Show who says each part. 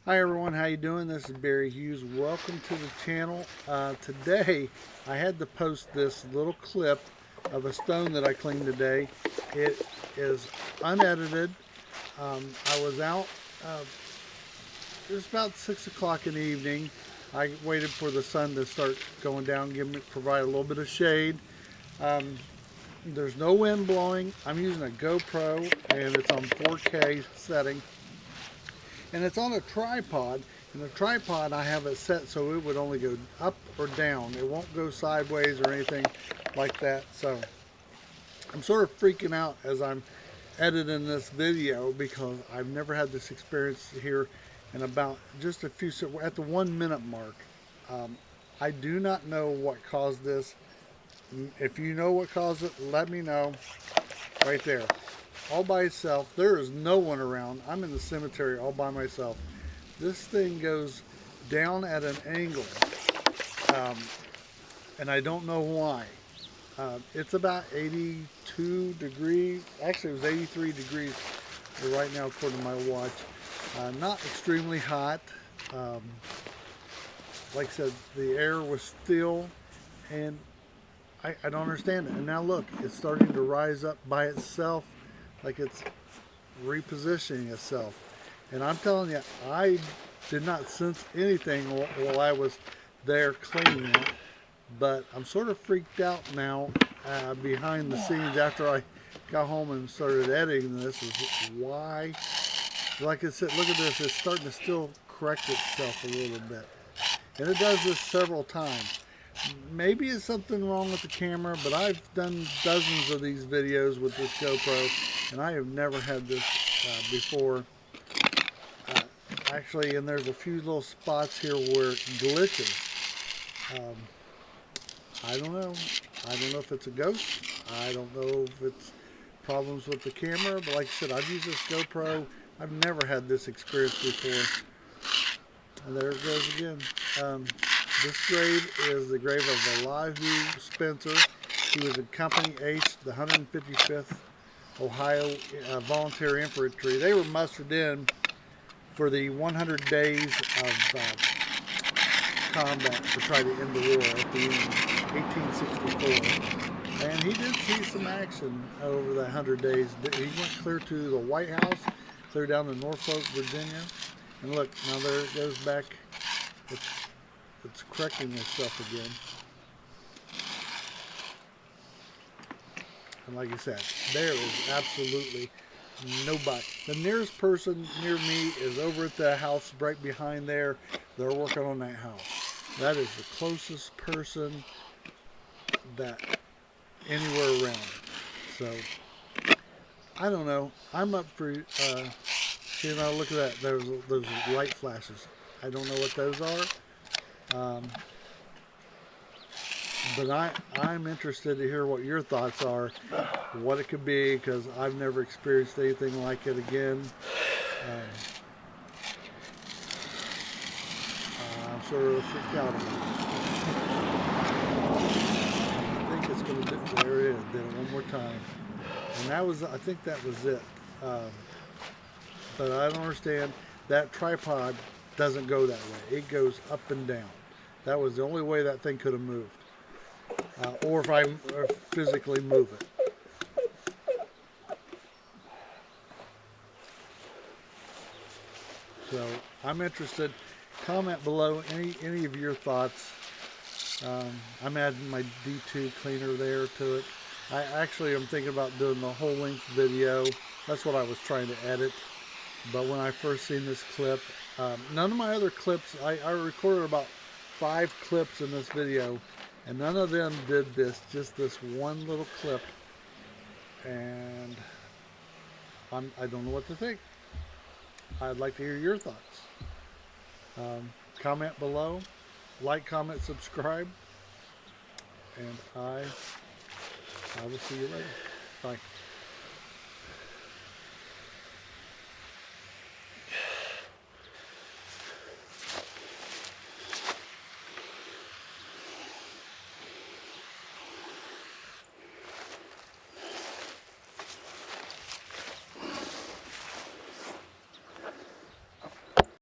Speaker 1: Hi everyone, how you doing? This is Barry Hughes. Welcome to the channel. Today I had to post this little clip of a stone that I cleaned today. It is unedited. I was out, it was about 6 o'clock in the evening. I waited for the sun to start going down, provide a little bit of shade. There's no wind blowing. I'm using a GoPro and it's on 4K setting. And it's on a tripod. And the tripod, I have it set so it would only go up or down. It won't go sideways or anything like that. So I'm sort of freaking out as I'm editing this video because I've never had this experience here in about just a few, at the 1 minute mark. I do not know what caused this. If you know what caused it, let me know. Right there, all by itself. There is no one around. I'm in the cemetery all by myself. This thing goes down at an angle, and I don't know why. It's about 82 degrees. Actually, it was 83 degrees right now according to my watch. Not extremely hot. Like I said, the air was still, and I don't understand it. And now look, it's starting to rise up by itself, like it's repositioning itself. And I'm telling you, I did not sense anything while I was there cleaning it, but I'm sort of freaked out now behind the scenes after I got home and started editing this. Is why, like I said, look at this, it's starting to still correct itself a little bit. And it does this several times. Maybe it's something wrong with the camera, but I've done dozens of these videos with this GoPro, and I have never had this before. Actually, and there's a few little spots here where it glitches. I don't know. I don't know if it's a ghost. I don't know if it's problems with the camera, but like I said, I've used this GoPro. I've never had this experience before. And there it goes again. This grave is the grave of Elihu Spencer. He was in Company H, the 155th Ohio Volunteer Infantry. They were mustered in for the 100 days of combat to try to end the war at the end of 1864. And he did see some action over the 100 days. He went clear to the White House, clear down to Norfolk, Virginia. And look, now there it goes back. It's correcting itself again. And like I said, there is absolutely nobody. The nearest person near me is over at the house right behind there. They're working on that house. That is the closest person that anywhere around. So, I don't know. I'm up for, look at that. There's those light flashes. I don't know what those are. But I'm interested to hear what your thoughts are, what it could be, because I've never experienced anything like it again. I'm sort of freaked out about it. I think it's going to do, there it is, did it one more time. And that was, I think that was it. But I don't understand, that tripod doesn't go that way. It goes up and down. That was the only way that thing could have moved. Or if I physically move it. So I'm interested. Comment below any of your thoughts. I'm adding my D2 cleaner there to it. I actually am thinking about doing the whole length video. That's what I was trying to edit. But when I first seen this clip, none of my other clips, I recorded about 5 clips in this video, and none of them did this, just this one little clip. And I don't know what to think. I'd like to hear your thoughts. Comment below, like, comment, subscribe, and I will see you later. Bye.